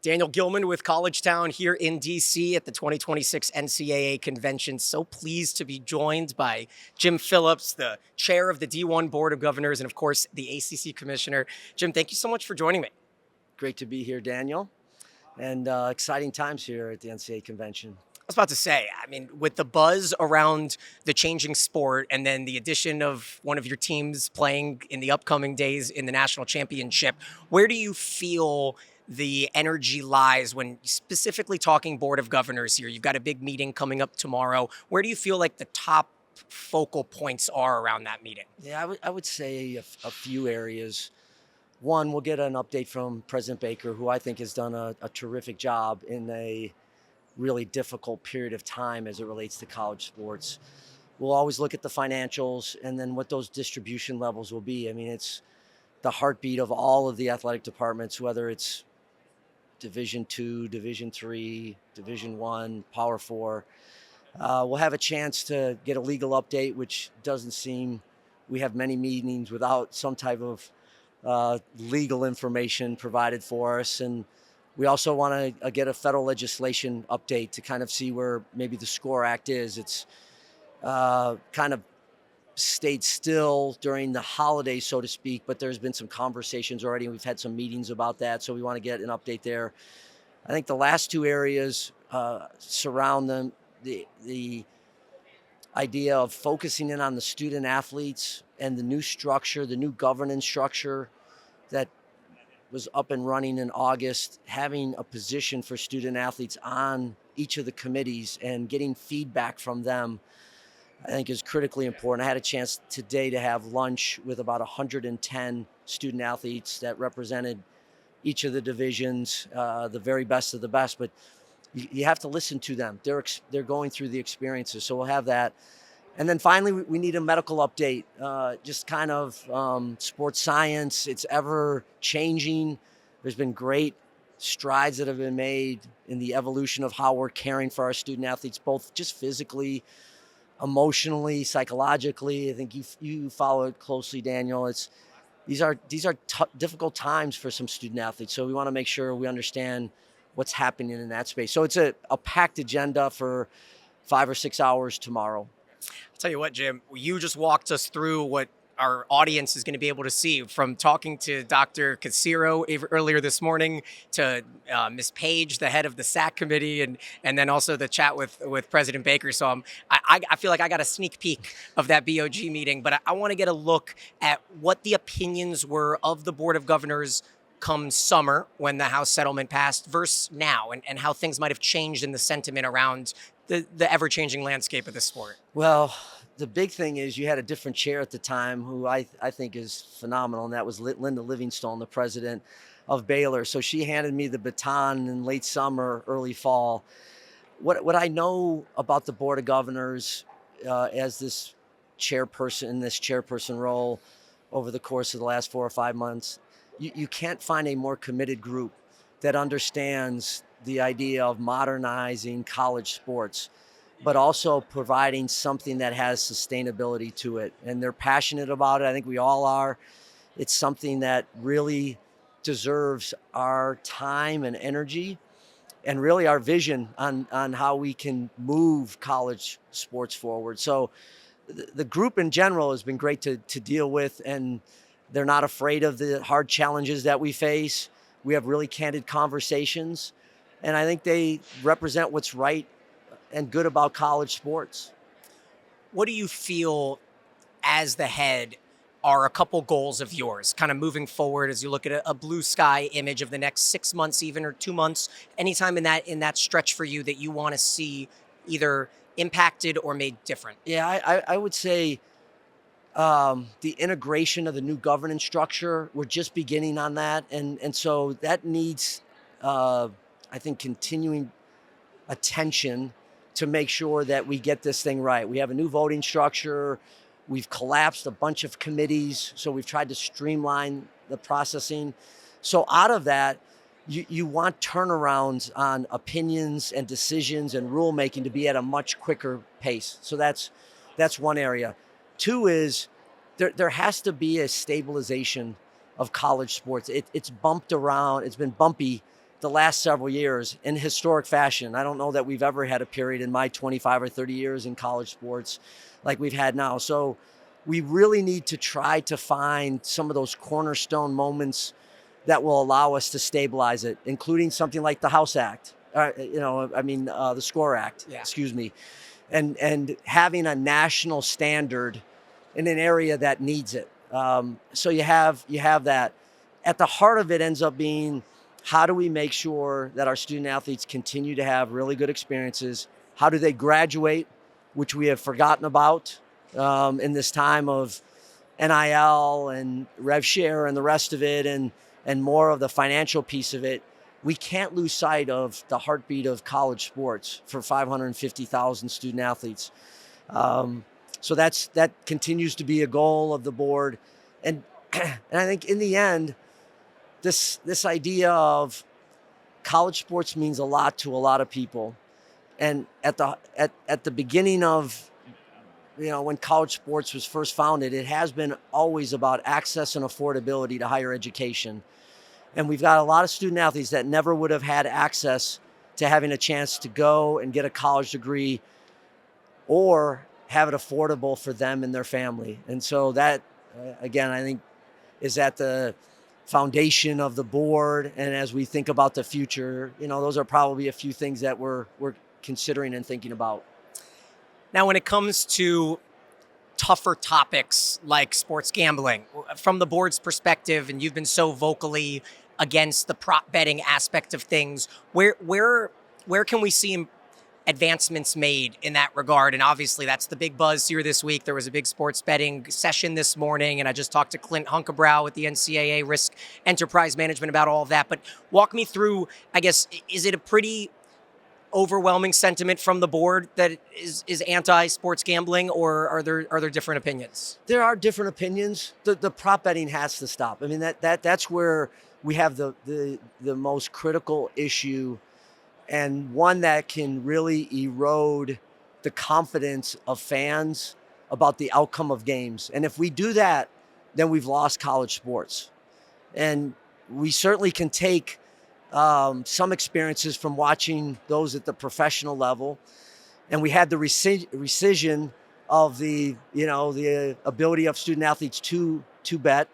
Daniel Gillman with College.town here in DC at the 2026 NCAA Convention. So pleased to be joined by Jim Phillips, the chair of the D1 Board of Governors, and of course, the ACC Commissioner. Jim, thank you so much for joining me. Great to be here, Daniel, and exciting times here at the NCAA Convention. I was about to say, with the buzz around the changing sport and then the addition of one of your teams playing in the upcoming days in the national championship, where do you feel the energy lies when specifically talking Board of Governors here? You've got a big meeting coming up tomorrow. Where do you feel like the top focal points are around that meeting? Yeah, I would say a few areas. One, we'll get an update from President Baker, who I think has done a terrific job in a really difficult period of time as it relates to college sports. We'll always look at the financials and then what those distribution levels will be. I mean, it's the heartbeat of all of the athletic departments, whether it's Division II, Division III, Division I, Power IV. We'll have a chance to get a legal update, which doesn't seem we have many meetings without some type of legal information provided for us. And we also want to get a federal legislation update to kind of see where maybe the SCORE Act is. It's kind of stayed still during the holidays, so to speak, but there's been some conversations already, and we've had some meetings about that, so we want to get an update there. I think the last two areas surround them, the idea of focusing in on the student athletes and the new structure, the new governance structure that was up and running in August, having a position for student athletes on each of the committees and getting feedback from them, I think is critically important. I had a chance today to have lunch with about 110 student athletes that represented each of the divisions, the very best of the best, but you have to listen to them. They're going through the experiences, so we'll have that. And then finally, we need a medical update, just kind of sports science. It's ever changing. There's been great strides that have been made in the evolution of how we're caring for our student athletes, both just physically, emotionally, psychologically. I think you follow it closely, Daniel. These are difficult times for some student athletes, so we want to make sure we understand what's happening in that space. So it's a packed agenda for 5 or 6 hours tomorrow. I'll tell you what, Jim, you just walked us through what our audience is going to be able to see, from talking to Dr. Casiro earlier this morning to Ms. Page, the head of the SAC committee, and then also the chat with President Baker. So I feel like I got a sneak peek of that BOG meeting, but I want to get a look at what the opinions were of the Board of Governors come summer when the House settlement passed versus now, and how things might have changed in the sentiment around the ever-changing landscape of the sport. Well, the big thing is you had a different chair at the time who I think is phenomenal, and that was Linda Livingstone, the president of Baylor. So she handed me the baton in late summer, early fall. What I know about the Board of Governors as this chairperson role over the course of the last 4 or 5 months, you can't find a more committed group that understands the idea of modernizing college sports, but also providing something that has sustainability to it. And they're passionate about it. I think we all are. It's something that really deserves our time and energy, and really our vision on how we can move college sports forward. So the group in general has been great to deal with, and they're not afraid of the hard challenges that we face. We have really candid conversations, and I think they represent what's right and good about college sports. What do you feel, as the head, are a couple goals of yours kind of moving forward as you look at a blue sky image of the next 6 months, even, or 2 months, anytime in that stretch for you that you want to see either impacted or made different? Yeah, I would say the integration of the new governance structure, we're just beginning on that. And so that needs, I think, continuing attention to make sure that we get this thing right. We have a new voting structure. We've collapsed a bunch of committees, so we've tried to streamline the processing. So out of that, you want turnarounds on opinions and decisions and rulemaking to be at a much quicker pace. So that's one area. Two is there has to be a stabilization of college sports. It's bumped around. It's been bumpy the last several years in historic fashion. I don't know that we've ever had a period in my 25 or 30 years in college sports like we've had now. So we really need to try to find some of those cornerstone moments that will allow us to stabilize it, including something like the House Act, the SCORE Act, Yeah. excuse me, and having a national standard in an area that needs it. So you have that. At the heart of it ends up being, how do we make sure that our student athletes continue to have really good experiences? How do they graduate, which we have forgotten about in this time of NIL and rev share and the rest of it, and more of the financial piece of it. We can't lose sight of the heartbeat of college sports for 550,000 student athletes. So that continues to be a goal of the board. And I think in the end, this idea of college sports means a lot to a lot of people. And at the beginning of, when college sports was first founded, it has been always about access and affordability to higher education. And we've got a lot of student athletes that never would have had access to having a chance to go and get a college degree or have it affordable for them and their family. And so that, again, I think is at the foundation of the board. And as we think about the future, those are probably a few things that we're considering and thinking about. Now, when it comes to tougher topics like sports gambling, from the board's perspective, and you've been so vocally against the prop betting aspect of things, where can we see advancements made in that regard? And obviously that's the big buzz here this week. There was a big sports betting session this morning, and I just talked to Clint Hunkebrow with the NCAA Risk Enterprise Management about all of that. But walk me through, I guess, is it a pretty overwhelming sentiment from the board that is anti-sports gambling, or are there different opinions? There are different opinions. The prop betting has to stop. I mean, that's where we have the most critical issue, and one that can really erode the confidence of fans about the outcome of games. And if we do that, then we've lost college sports. And we certainly can take some experiences from watching those at the professional level. And we had the rescission of the ability of student athletes to bet.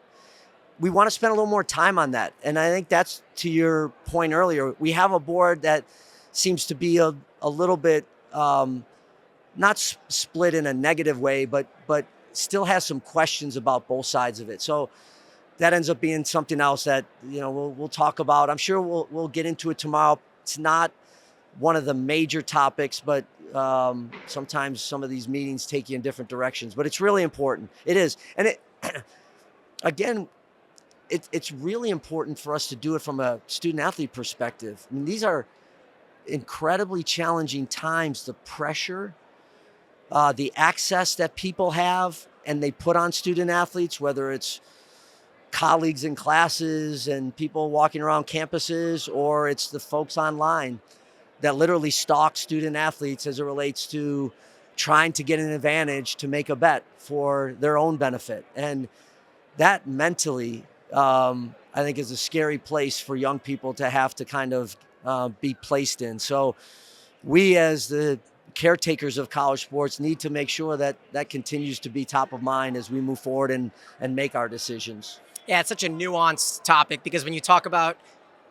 We want to spend a little more time on that. And I think that's, to your point earlier, we have a board that seems to be a little bit not split in a negative way, but still has some questions about both sides of it. So that ends up being something else that we'll talk about. I'm sure we'll get into it tomorrow. It's not one of the major topics, but sometimes some of these meetings take you in different directions. But it's really important. It is, and again, it's really important for us to do it from a student athlete perspective. I mean, these are incredibly challenging times. The pressure, the access that people have, and they put on student athletes, whether it's colleagues in classes and people walking around campuses, or it's the folks online that literally stalk student athletes as it relates to trying to get an advantage to make a bet for their own benefit. And that mentally, I think, is a scary place for young people to have to kind of be placed in. So we, as the caretakers of college sports, need to make sure that that continues to be top of mind as we move forward and make our decisions. Yeah, it's such a nuanced topic, because when you talk about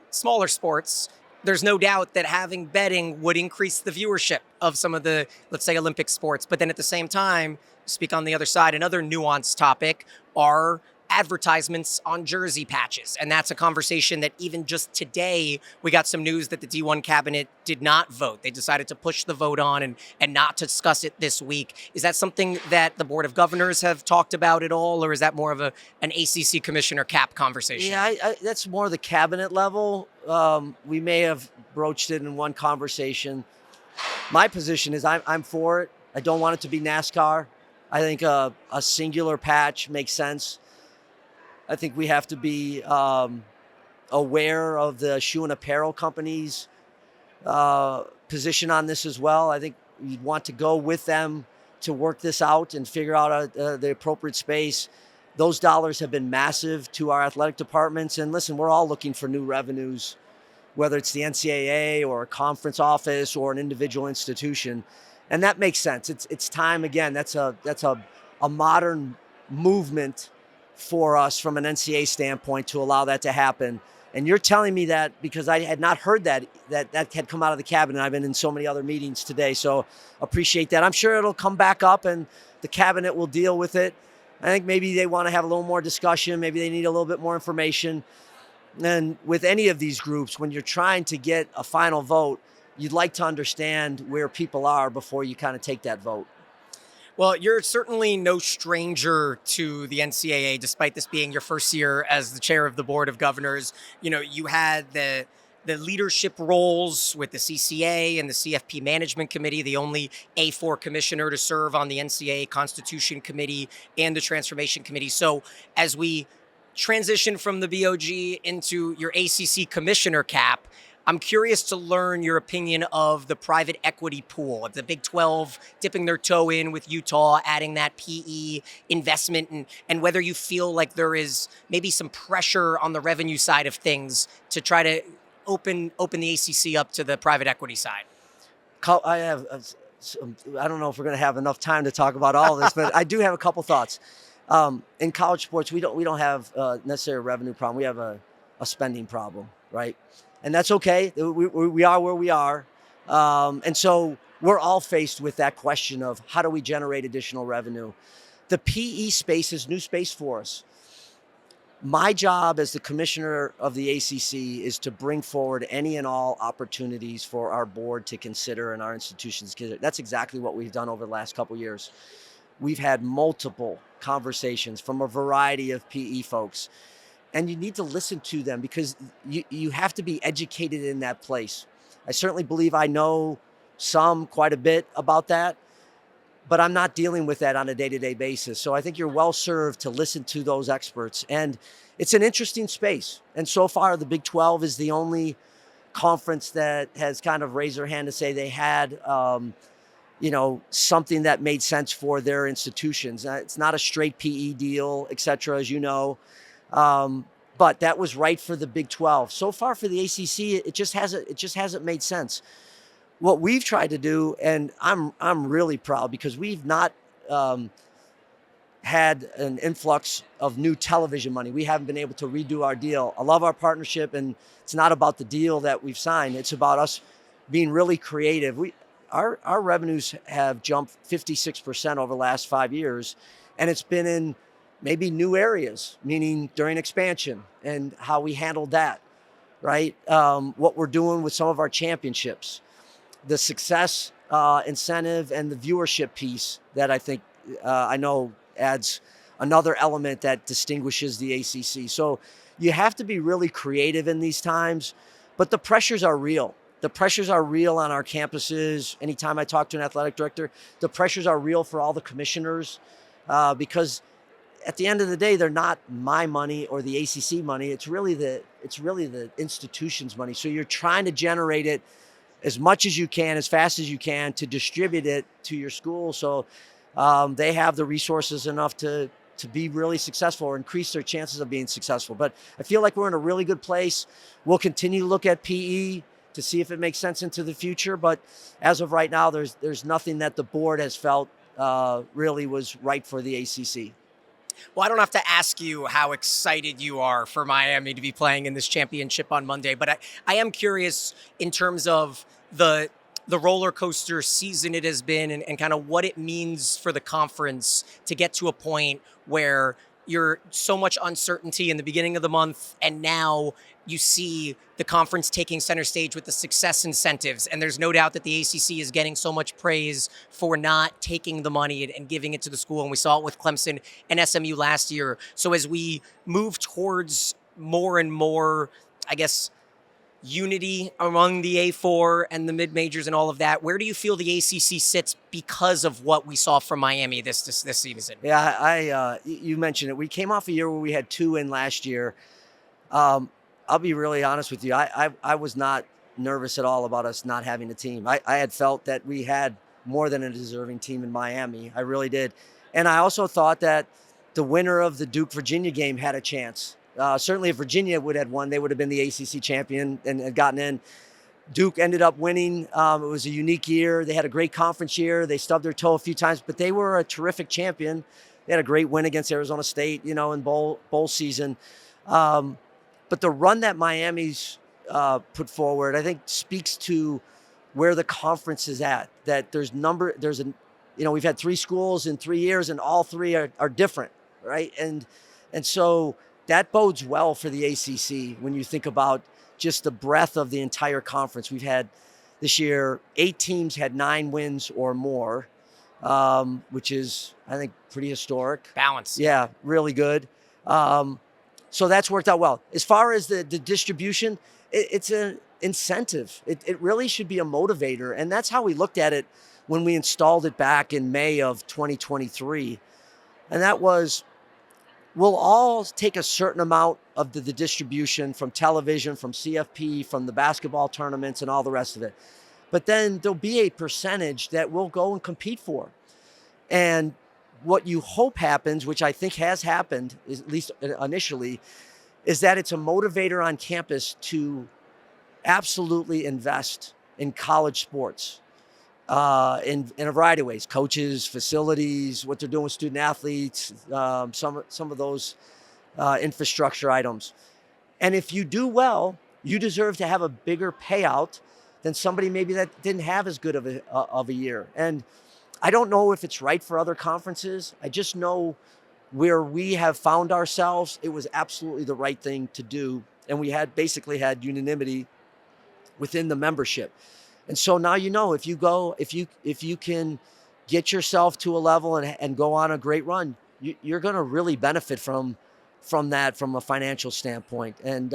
smaller sports, there's no doubt that having betting would increase the viewership of some of the, let's say, Olympic sports. But then at the same time, speak on the other side, another nuanced topic are advertisements on jersey patches. And that's a conversation that even just today, we got some news that the D1 cabinet did not vote. They decided to push the vote on and not to discuss it this week. Is that something that the Board of Governors have talked about at all, or is that more of an ACC Commissioner Cap conversation? Yeah, that's more the cabinet level. We may have broached it in one conversation. My position is I'm for it. I don't want it to be NASCAR. I think a singular patch makes sense. I think we have to be aware of the shoe and apparel companies' position on this as well. I think we want to go with them to work this out and figure out the appropriate space. Those dollars have been massive to our athletic departments. And listen, we're all looking for new revenues whether it's the NCAA or a conference office or an individual institution. And that makes sense. It's time again. That's a modern movement for us from an NCAA standpoint to allow that to happen. And you're telling me that because I had not heard that had come out of the cabinet. I've been in so many other meetings today, so appreciate that. I'm sure it'll come back up and the cabinet will deal with it. I think maybe they want to have a little more discussion. Maybe they need a little bit more information. And with any of these groups, when you're trying to get a final vote, you'd like to understand where people are before you kind of take that vote. Well, you're certainly no stranger to the NCAA, despite this being your first year as the chair of the Board of Governors. You know, you had the leadership roles with the CCA and the CFP Management Committee, the only A4 commissioner to serve on the NCAA Constitution Committee and the Transformation Committee. So as we transition from the BOG into your ACC commissioner cap, I'm curious to learn your opinion of the private equity pool, of the Big 12 dipping their toe in with Utah, adding that PE investment, and whether you feel like there is maybe some pressure on the revenue side of things to try to open the ACC up to the private equity side. I don't know if we're going to have enough time to talk about all of this, but I do have a couple thoughts. In college sports, we don't have necessarily a revenue problem. We have a spending problem, right? And that's okay. We are where we are. And so we're all faced with that question of how do we generate additional revenue? The PE space is new space for us. My job as the commissioner of the ACC is to bring forward any and all opportunities for our board to consider and our institutions to consider. That's exactly what we've done over the last couple of years. We've had multiple conversations from a variety of PE folks. And you need to listen to them because you have to be educated in that place. I certainly believe I know quite a bit about that, but I'm not dealing with that on a day-to-day basis. So I think you're well served to listen to those experts. And it's an interesting space. And so far, the Big 12 is the only conference that has kind of raised their hand to say they had something that made sense for their institutions. It's not a straight PE deal, et cetera, as you know. But that was right for the Big 12. So far for the ACC, it just hasn't made sense. What we've tried to do, and I'm really proud because we've not had an influx of new television money. We haven't been able to redo our deal. I love our partnership, and it's not about the deal that we've signed. It's about us being really creative. Our revenues have jumped 56% over the last 5 years, and it's been in maybe new areas, meaning during expansion and how we handled that, right? What we're doing with some of our championships, the success incentive and the viewership piece that I think I know adds another element that distinguishes the ACC. So you have to be really creative in these times, but the pressures are real. The pressures are real on our campuses. Anytime I talk to an athletic director, the pressures are real for all the commissioners because at the end of the day, they're not my money or the ACC money. It's really the institution's money. So you're trying to generate it as much as you can, as fast as you can, to distribute it to your school, so they have the resources enough to be really successful or increase their chances of being successful. But I feel like we're in a really good place. We'll continue to look at PE to see if it makes sense into the future. But as of right now, there's nothing that the board has felt really was right for the ACC. Well, I don't have to ask you how excited you are for Miami to be playing in this championship on Monday, but I am curious in terms of the roller coaster season it has been and kind of what it means for the conference to get to a point where you're so much uncertainty in the beginning of the month, and now you see the conference taking center stage with the success incentives. And there's no doubt that the ACC is getting so much praise for not taking the money and giving it to the school. And we saw it with Clemson and SMU last year. So as we move towards more and more, I guess, unity among the A4 and the mid-majors and all of that, where do you feel the ACC sits because of what we saw from Miami this season? Yeah, you mentioned it. We came off a year where we had 2 in last year. I'll be really honest with you. I was not nervous at all about us not having a team. I had felt that we had more than a deserving team in Miami. I really did. And I also thought that the winner of the Duke-Virginia game had a chance. Certainly if Virginia would have won, they would have been the ACC champion and had gotten in. Duke ended up winning. It was a unique year. They had a great conference year. They stubbed their toe a few times, but they were a terrific champion. They had a great win against Arizona State, in bowl season. But the run that Miami's put forward, I think, speaks to where the conference is at. That we've had 3 schools in 3 years, and all 3 are different, right? And so that bodes well for the ACC when you think about just the breadth of the entire conference. We've had this year 8 teams had 9 wins or more, which is, I think, pretty historic. Balance. Yeah, really good. So that's worked out well. As far as the distribution, it's an incentive. It really should be a motivator. And that's how we looked at it when we installed it back in May of 2023. And that was, we'll all take a certain amount of the distribution from television, from CFP, from the basketball tournaments and all the rest of it. But then there'll be a percentage that we'll go and compete for. And what you hope happens, which I think has happened, at least initially, is that it's a motivator on campus to absolutely invest in college sports in a variety of ways: coaches, facilities, what they're doing with student athletes, some of those infrastructure items. And if you do well, you deserve to have a bigger payout than somebody maybe that didn't have as good of a year. And I don't know if it's right for other conferences. I just know where we have found ourselves, it was absolutely the right thing to do. And we basically had unanimity within the membership. And so now, if you can get yourself to a level and go on a great run, you're going to really benefit from that from a financial standpoint. And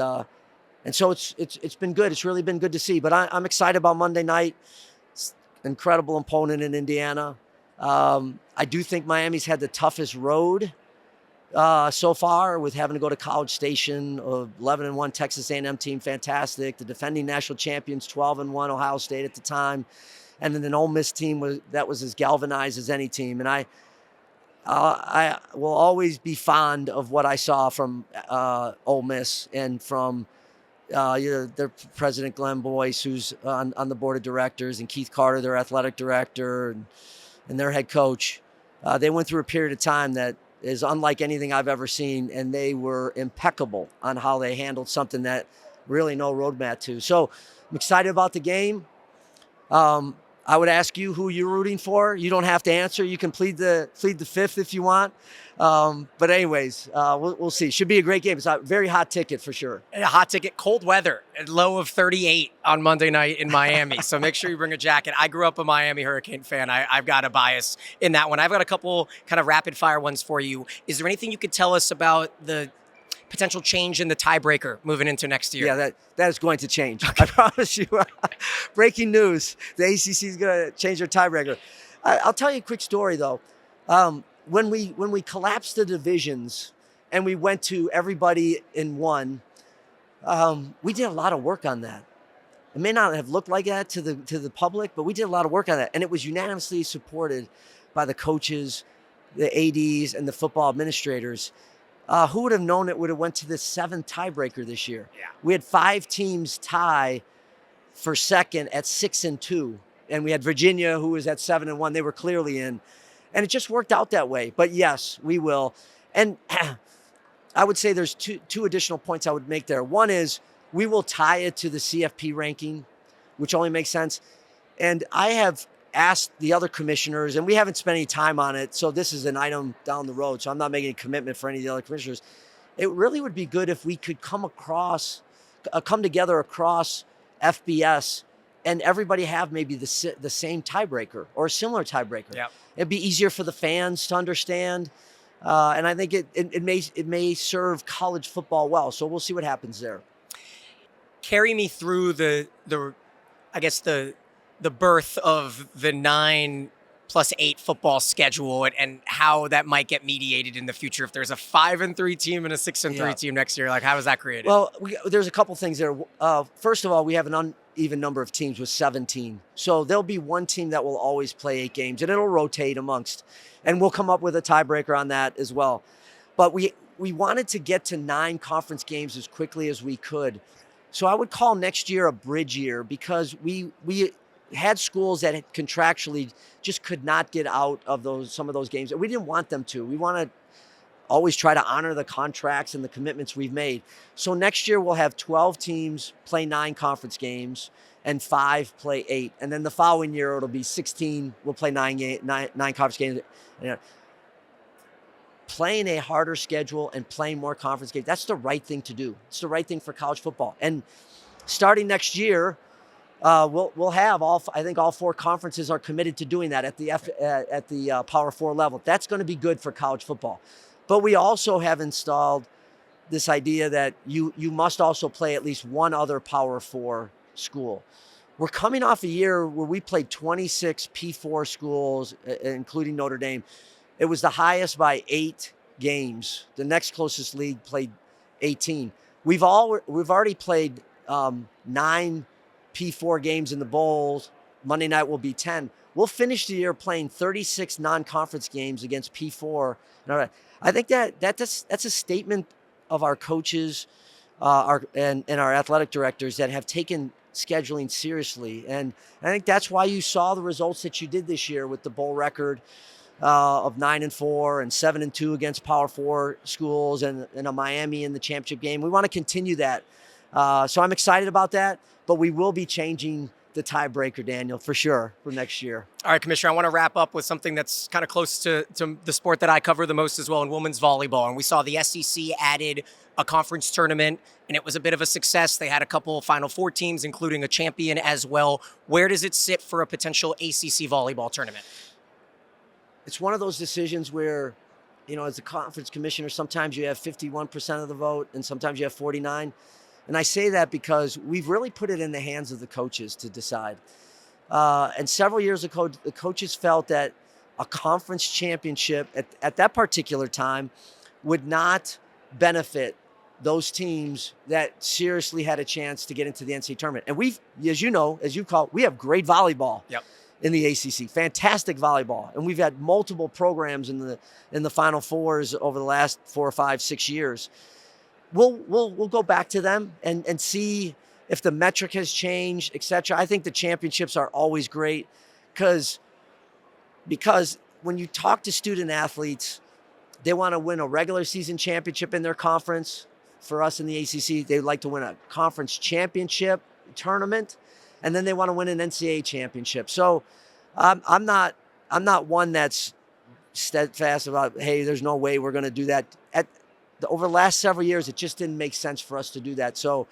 so it's been good. It's really been good to see. But I'm excited about Monday night. Incredible opponent in Indiana. I do think Miami's had the toughest road so far, with having to go to College Station. 11-1 Texas A&M team, fantastic. The defending national champions, 12-1 Ohio State at the time, and then an Ole Miss team that was as galvanized as any team. And I will always be fond of what I saw from Ole Miss and from their president, Glenn Boyce, who's on the board of directors, and Keith Carter, their athletic director, and their head coach. They went through a period of time that is unlike anything I've ever seen, and they were impeccable on how they handled something that really no roadmap to. So I'm excited about the game. I would ask you who you're rooting for. You don't have to answer. You can plead the fifth if you want. But anyways, we'll see. Should be a great game. It's a very hot ticket for sure. A hot ticket, cold weather, a low of 38 on Monday night in Miami. So make sure you bring a jacket. I grew up a Miami Hurricane fan. I've got a bias in that one. I've got a couple kind of rapid fire ones for you. Is there anything you could tell us about the potential change in the tiebreaker moving into next year? Yeah, that is going to change. Okay. I promise you. Breaking news: the ACC is going to change their tiebreaker. I'll tell you a quick story though. When we collapsed the divisions and we went to everybody in one, we did a lot of work on that. It may not have looked like that to the public, but we did a lot of work on that, and it was unanimously supported by the coaches, the ADs, and the football administrators. Who would have known it would have went to the 7th tiebreaker this year? Yeah. We had 5 teams tie for second at 6-2, and we had Virginia, who was at 7-1. They were clearly in, and it just worked out that way. But yes, we will. And I would say there's two additional points I would make there. One is we will tie it to the CFP ranking, which only makes sense. And I have asked the other commissioners, and we haven't spent any time on it, so this is an item down the road, so I'm not making a commitment for any of the other commissioners. It really would be good if we could come together across FBS and everybody have maybe the same tiebreaker or a similar tiebreaker. Yep. It'd be easier for the fans to understand, and I think it may serve college football well, so we'll see what happens there. Carry me through the birth of the 9+8 football schedule and how that might get mediated in the future. If there's a 5-3 team and a 6-3 team next year, like how is that created? Well, there's a couple things there. First of all, we have an uneven number of teams with 17. So there'll be one team that will always play 8 games, and it'll rotate amongst, and we'll come up with a tiebreaker on that as well. But we we wanted to get to 9 conference games as quickly as we could. So I would call next year a bridge year, because we had schools that had contractually just could not get out of some of those games. We didn't want them to. We want to always try to honor the contracts and the commitments we've made. So next year we'll have 12 teams play 9 conference games and 5 play 8. And then the following year it'll be 16. We'll play 9 conference games. Playing a harder schedule and playing more conference games, that's the right thing to do. It's the right thing for college football. And starting next year, we'll have I think all 4 conferences are committed to doing that at the Power 4 level. That's going to be good for college football. But we also have installed this idea that you must also play at least one other Power 4 school. We're coming off a year where we played 26 P4 schools, including Notre Dame. It was the highest by 8 games. The next closest league played 18. We've already played 9 P4 games in the bowls. Monday night will be 10. We'll finish the year playing 36 non-conference games against P4. I think that's a statement of our coaches and our athletic directors that have taken scheduling seriously. And I think that's why you saw the results that you did this year with the bowl record of 9-4 and 7-2 against Power 4 schools, and a Miami in the championship game. We want to continue that. So I'm excited about that, but we will be changing the tiebreaker, Daniel, for sure, for next year. All right, Commissioner, I want to wrap up with something that's kind of close to the sport that I cover the most as well, in women's volleyball. And we saw the SEC added a conference tournament, and it was a bit of a success. They had a couple Final Four teams, including a champion as well. Where does it sit for a potential ACC volleyball tournament? It's one of those decisions where, as a conference commissioner, sometimes you have 51% of the vote and sometimes you have 49%. And I say that because we've really put it in the hands of the coaches to decide. And several years ago, the coaches felt that a conference championship at that particular time would not benefit those teams that seriously had a chance to get into the NCAA tournament. And we've, as you know, we have great volleyball. Yep. In the ACC, fantastic volleyball, and we've had multiple programs in the Final Fours over the last 4, 5, 6 years. We'll go back to them and see if the metric has changed, etc. I think the championships are always great because when you talk to student athletes, they want to win a regular season championship in their conference. For us in the ACC, they'd like to win a conference championship tournament, and then they want to win an NCAA championship. So I'm not one that's steadfast about, hey, there's no way we're going to do that. Over the last several years, it just didn't make sense for us to do that. So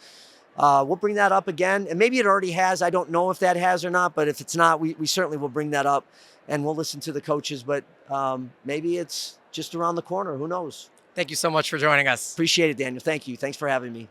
we'll bring that up again. And maybe it already has. I don't know if that has or not. But if it's not, we certainly will bring that up. And we'll listen to the coaches. But maybe it's just around the corner. Who knows? Thank you so much for joining us. Appreciate it, Daniel. Thank you. Thanks for having me.